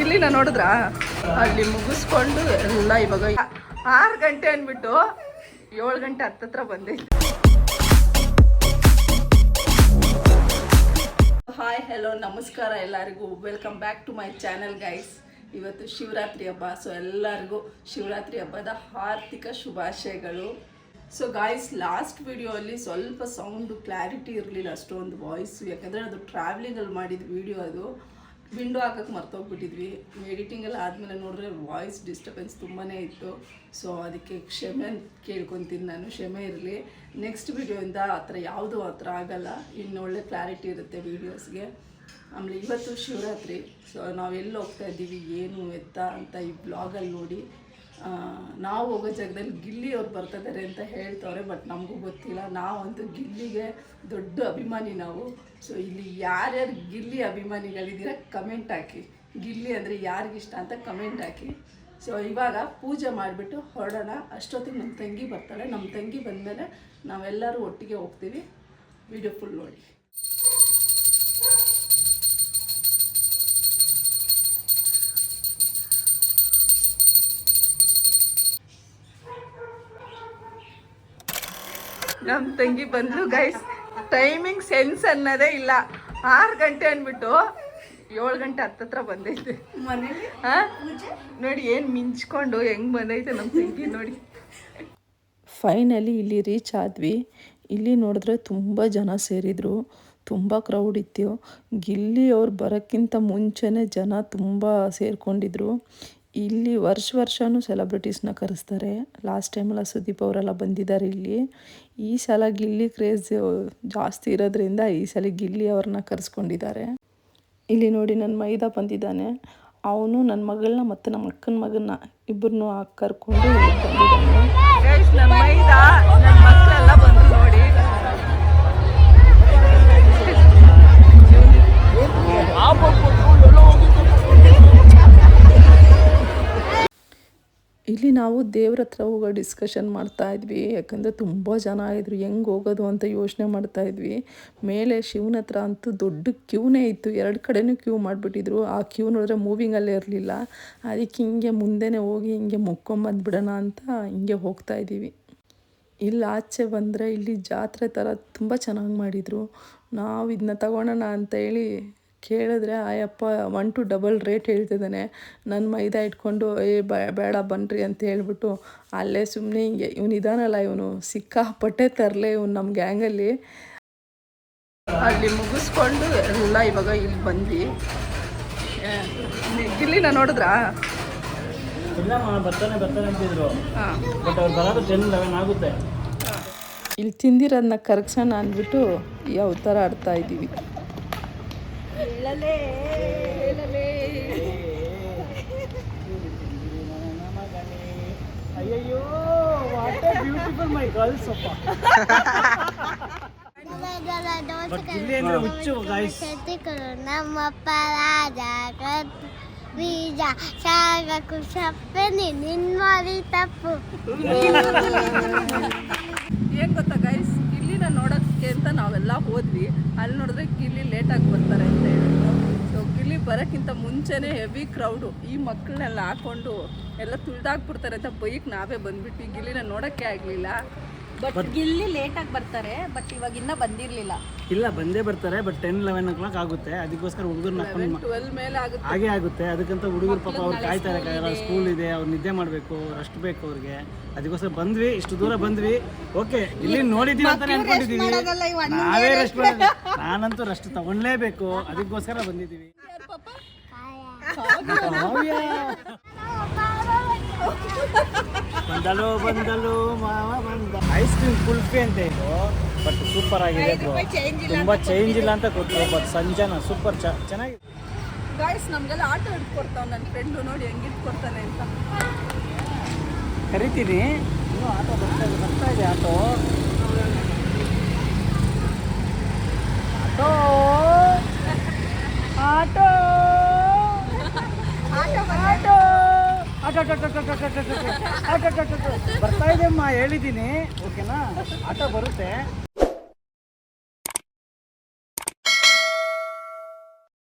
ಗಿಲ್ಲಿನ ನೋಡಿದ್ರಾ? ಅಲ್ಲಿ ಮುಗಿಸ್ಕೊಂಡು ಎಲ್ಲ ಇವಾಗ 6 ಗಂಟೆ ಅಂದ್ಬಿಟ್ಟು 7 ಗಂಟೆ ಹತ್ತತ್ರ ಬಂದೈತೆ. ಹಾಯ್ ಹೆಲೋ ನಮಸ್ಕಾರ ಎಲ್ಲರಿಗೂ, welcome back to my channel guys. ಇವತ್ತು ಶಿವರಾತ್ರಿ ಹಬ್ಬ. ಸೊ ಎಲ್ಲರಿಗೂ ಶಿವರಾತ್ರಿ ಹಬ್ಬದ ಹಾರ್ದಿಕ ಶುಭಾಶಯಗಳು. ಸೊ ಗಾಯ್ಸ್, ಲಾಸ್ಟ್ ವಿಡಿಯೋ ಅಲ್ಲಿ ಸ್ವಲ್ಪ ಸೌಂಡು ಕ್ಲಾರಿಟಿ ಇರಲಿಲ್ಲ, ಅಷ್ಟೊಂದು ವಾಯ್ಸು. ಯಾಕಂದರೆ ಅದು ಟ್ರಾವೆಲಿಂಗಲ್ಲಿ ಮಾಡಿದ ವಿಡಿಯೋ, ಅದು ವಿಂಡೋ ಹಾಕಕ್ಕೆ ಮರ್ತೋಗ್ಬಿಟ್ಟಿದ್ವಿ. ಎಡಿಟಿಂಗೆಲ್ಲ ಆದಮೇಲೆ ನೋಡಿದ್ರೆ ವಾಯ್ಸ್ ಡಿಸ್ಟರ್ಬೆನ್ಸ್ ತುಂಬಾ ಇತ್ತು. ಸೊ ಅದಕ್ಕೆ ಕ್ಷಮೆ ಕೇಳ್ಕೊತೀನಿ ನಾನು, ಕ್ಷಮೆ ಇರಲಿ. ನೆಕ್ಸ್ಟ್ ವಿಡಿಯೋಯಿಂದ ಆ ಥರ ಯಾವುದೂ ಆ ಥರ ಆಗೋಲ್ಲ, ಇನ್ನು ಒಳ್ಳೆ ಕ್ಲಾರಿಟಿ ಇರುತ್ತೆ ವೀಡಿಯೋಸ್ಗೆ. ಆಮೇಲೆ ಇವತ್ತು ಶಿವರಾತ್ರಿ. ಸೊ ನಾವು ಎಲ್ಲಿ ಹೋಗ್ತಾ ಇದ್ದೀವಿ, ಏನು ಎತ್ತ ಅಂತ ಈ ಬ್ಲಾಗಲ್ಲಿ ನೋಡಿ. ನಾವು ಹೋಗೋ ಜಾಗದಲ್ಲಿ ಗಿಲ್ಲಿ ಅವ್ರು ಬರ್ತಿದ್ದಾರೆ ಅಂತ ಹೇಳ್ತವ್ರೆ, ಬಟ್ ನಮಗೂ ಗೊತ್ತಿಲ್ಲ. ನಾವಂತೂ ಗಿಲ್ಲಿಗೆ ದೊಡ್ಡ ಅಭಿಮಾನಿ ನಾವು. ಸೊ ಇಲ್ಲಿ ಯಾರ್ಯಾರು ಗಿಲ್ಲಿ ಅಭಿಮಾನಿಗಳಿದ್ದೀರ ಕಮೆಂಟ್ ಹಾಕಿ, ಗಿಲ್ಲಿ ಅಂದರೆ ಯಾರಿಗಿಷ್ಟ ಅಂತ ಕಮೆಂಟ್ ಹಾಕಿ. ಸೊ ಇವಾಗ ಪೂಜೆ ಮಾಡಿಬಿಟ್ಟು ಹೊರಡೋಣ. ಅಷ್ಟೊತ್ತಿಗೆ ನಮ್ಮ ತಂಗಿ ಬರ್ತಾಳೆ. ನಮ್ಮ ತಂಗಿ ಬಂದಮೇಲೆ ನಾವೆಲ್ಲರೂ ಒಟ್ಟಿಗೆ ಹೋಗ್ತೀವಿ. ವಿಡಿಯೋ ಫುಲ್ ನೋಡಿ. ನಮ್ಮ ತಂಗಿ ಬಂದು ಗೈಸ್, ಟೈಮಿಂಗ್ ಸೆನ್ಸ್ ಅನ್ನೋದೇ ಇಲ್ಲ. 6 ಗಂಟೆ ಅಂದ್ಬಿಟ್ಟು 7 ಗಂಟೆ ಹತ್ತತ್ರ ಬಂದೈತೆ ಮನೇಲಿ. ನೋಡಿ ಏನು ಮಿಂಚ್ಕೊಂಡು ಹೆಂಗೆ ಬಂದೈತೆ ನಮ್ಮ ತಂಗಿ ನೋಡಿ. ಫೈನಲಿ ಇಲ್ಲಿ ರೀಚ್ ಆದ್ವಿ. ಇಲ್ಲಿ ನೋಡಿದ್ರೆ ತುಂಬ ಜನ ಸೇರಿದರು, ತುಂಬ ಕ್ರೌಡ್ ಇತ್ತು. ಗಿಲ್ಲಿ ಅವ್ರು ಬರೋಕ್ಕಿಂತ ಮುಂಚೆನೇ ಜನ ತುಂಬ ಸೇರಿಕೊಂಡಿದ್ರು. ಇಲ್ಲಿ ವರ್ಷವೂ ಸೆಲೆಬ್ರಿಟೀಸ್ನ ಕರೆಸ್ತಾರೆ. ಲಾಸ್ಟ್ ಟೈಮೆಲ್ಲ ಸುದೀಪ್ ಅವರೆಲ್ಲ ಬಂದಿದ್ದಾರೆ ಇಲ್ಲಿ. ಈ ಸಲ ಗಿಲ್ಲಿ ಕ್ರೇಜ್ ಜಾಸ್ತಿ ಇರೋದ್ರಿಂದ ಈ ಸಲ ಗಿಲ್ಲಿ ಅವ್ರನ್ನ ಕರೆಸ್ಕೊಂಡಿದ್ದಾರೆ. ಇಲ್ಲಿ ನೋಡಿ ನನ್ನ ಮೈದ ಬಂದಿದ್ದಾನೆ. ಅವನು ನನ್ನ ಮಗಳನ್ನ ಮತ್ತು ನಮ್ಮ ಅಕ್ಕನ ಮಗನ್ನ ಇಬ್ಬರನ್ನೂ ಕರ್ಕೊಂಡು ಬಂದಿದ್ದಾನೆ. ನನ್ನ ಮೈದ ನನ್ನ ಮಕ್ಕಳೆಲ್ಲ ಬಂದರು ನೋಡಿ. ಇಲ್ಲಿ ನಾವು ದೇವ್ರ ಹತ್ರ ಹೋಗೋ ಡಿಸ್ಕಷನ್ ಮಾಡ್ತಾಯಿದ್ವಿ. ಯಾಕಂದರೆ ತುಂಬ ಜನ ಇದ್ದರು, ಹೆಂಗೆ ಹೋಗೋದು ಅಂತ ಯೋಚನೆ ಮಾಡ್ತಾಯಿದ್ವಿ. ಮೇಲೆ ಶಿವನ ಹತ್ರ ಅಂತೂ ದೊಡ್ಡ ಕ್ಯೂನೇ ಇತ್ತು, 2 ಕಡೆನೂ ಕ್ಯೂ ಮಾಡಿಬಿಟ್ಟಿದ್ರು. ಆ ಕ್ಯೂ ನೋಡಿದ್ರೆ ಮೂವಿಂಗಲ್ಲೇ ಇರಲಿಲ್ಲ. ಅದಕ್ಕೆ ಹಿಂಗೆ ಮುಂದೆನೇ ಹೋಗಿ ಹಿಂಗೆ ಮುಕ್ಕೊಂಬಂದ್ಬಿಡೋಣ ಅಂತ ಹಿಂಗೆ ಹೋಗ್ತಾಯಿದ್ದೀವಿ. ಇಲ್ಲಿ ಆಚೆ ಬಂದರೆ ಇಲ್ಲಿ ಜಾತ್ರೆ ಥರ ತುಂಬ ಚೆನ್ನಾಗಿ ಮಾಡಿದರು. ನಾವು ಇದನ್ನ ತಗೊಳ್ಳೋಣ ಅಂತ ಹೇಳಿ ಕೇಳಿದ್ರೆ ಆಯಪ್ಪ 1 to 2 ರೇಟ್ ಹೇಳ್ತಿದ್ದಾನೆ. ನನ್ನ ಮೈದಾ ಇಟ್ಕೊಂಡು ಬೇಡ ಬನ್ನಿರಿ ಅಂತ ಹೇಳ್ಬಿಟ್ಟು ಅಲ್ಲೇ ಸುಮ್ಮನೆ ಹಿಂಗೆ ಇವನು ಇದಾನಲ್ಲ, ಇವನು ಸಿಕ್ಕಾಪಟ್ಟೆ ತರಲೆ ಇವನು ನಮ್ಮ ಗ್ಯಾಂಗಲ್ಲಿ. ಅಲ್ಲಿ ಮುಗಿಸ್ಕೊಂಡು ಎಲ್ಲ ಇವಾಗ ಇಲ್ಲಿ ಬಂದ್ವಿ. ಗಿಲ್ಲಿನ ನೋಡಿದ್ರಾ? ಇಲ್ಲಿ ತಿಂದಿರೋದನ್ನ ಕರಗ್ಸೋಣ ಅಂದ್ಬಿಟ್ಟು ಯಾವ ಥರ ಆಡ್ತಾ ಇದ್ದೀವಿ. ಅಯ್ಯಯ್ಯೋ, what A beautiful my girls ಅಪ್ಪ. ಬಟ್ ಗಿಲ್ಲಿ ಅಂದ್ರೆ ಹುಚ್ಚು ಗೈಸ್. ನಮ್ಮ ಪರಾಜ ಬೀಜ ಶಾಗ ಕುಶಪ್ಪನಿ ನಿನ್ಮಾರಿ ತಪ್ಪು. ಏನು ಗೊತ್ತಾ ಗೈಸ್, ಗಿಲ್ಲಿನ ನೋಡೋಕ್ಕೆ ಅಂತ ನಾವೆಲ್ಲ ಹೋದ್ವಿ. ಅಲ್ಲಿ ನೋಡಿದ್ರೆ ಗಿಲ್ಲಿ ಲೇಟಾಗಿ ಬರ್ತಾರೆ ಅಂತ ಹೇಳಿದ್ರು. ಸೊ ಗಿಲ್ಲಿ ಬರೋಕ್ಕಿಂತ ಮುಂಚೆನೇ ಹೆವಿ ಕ್ರೌಡು. ಈ ಮಕ್ಕಳನ್ನೆಲ್ಲ ಹಾಕ್ಕೊಂಡು ಎಲ್ಲ ತುಳಿದಾಕ್ಬಿಡ್ತಾರೆ ಅಂತ ಬೈಕ್ ನಾವೇ ಬಂದ್ಬಿಟ್ವಿ. ಗಿಲ್ಲಿನ ನೋಡೋಕ್ಕೆ ಆಗಲಿಲ್ಲ. ಬಟ್ ಗಿಲ್ಲಿ ಲೇಟಾಗಿ ಬರ್ತಾರೆ, ಬಟ್ ಇವಾಗ ಇನ್ನೂ ಬಂದಿರಲಿಲ್ಲ. ಇಲ್ಲ, ಬಂದೇ ಬರ್ತಾರೆ, ಬಟ್ 10-11 o'clock ಆಗುತ್ತೆ. ಅದಕ್ಕೋಸ್ಕರ ಹುಡುಗರನ್ನ 12 ಮೇಲೆ ಆಗುತ್ತೆ, ಹಾಗೆ ಆಗುತ್ತೆ. ಅದಕ್ಕಂತ ಹುಡುಗರು ಪಾಪ ಅವ್ರು ಕಾಯ್ತಾರೆ, ಸ್ಕೂಲ್ ಇದೆ, ಅವ್ರು ನಿದ್ದೆ ಮಾಡಬೇಕು, ರೆಸ್ಟ್ ಬೇಕು ಅವ್ರಿಗೆ. ಅದಕ್ಕೋಸ್ಕರ ಬಂದ್ವಿ, ಇಷ್ಟು ದೂರ ಬಂದ್ವಿ. ಓಕೆ, ಇಲ್ಲಿ ನೋಡಿದ್ದೀವಿ ಅಂತ ಅನ್ಕೊಂಡಿದ್ದೀವಿ. ನಾವೇ ರೆಸ್ಟ್ ಮಾಡೋದು, ನಾನಂತೂ ರೆಸ್ಟ್ ತಗೊಳ್ಳೇಬೇಕು, ಅದಕ್ಕೋಸ್ಕರ ಬಂದಿದ್ದೀವಿ. ಬಂದಲು ಮಾವ ಬಂದ. ಐಸ್ ಕ್ರೀಮ್ ಕುಲ್ಫಿ ಅಂತ ಇದು, ಬಟ್ ಸೂಪರ್ ಆಗಿದೆ ಬ್ರೋ. ತುಂಬ ಚೇಂಜ್ ಇಲ್ಲ ಅಂತ ಕೊಟ್ಟರು, ಬಟ್ ಸಂಜಾನ ಸೂಪರ್ ಚೆನ್ನಾಗಿದೆ. ಗಾಯ್ಸ್, ನಮಗೆಲ್ಲ ಆಟೋ ಇಟ್ಕೊಡ್ತಾವ ನನ್ನ ಫ್ರೆಂಡು. ನೋಡಿ ಹೆಂಗೆ ಇಟ್ಕೊಡ್ತಾನೆ ಅಂತ. ಕರಿತೀನಿ, ಇನ್ನೂ ಆಟೋ ಬರ್ತಾ ಇದೆ ಆಟೋ. ಆಟೋ ಆಟೋ ಆಟೋ ಬರ್ತಾ ಇದೆ ಅಮ್ಮ, ಹೇಳಿದ್ದೀನಿ. ಓಕೆನಾ, ಆಟೋ ಬರುತ್ತೆ.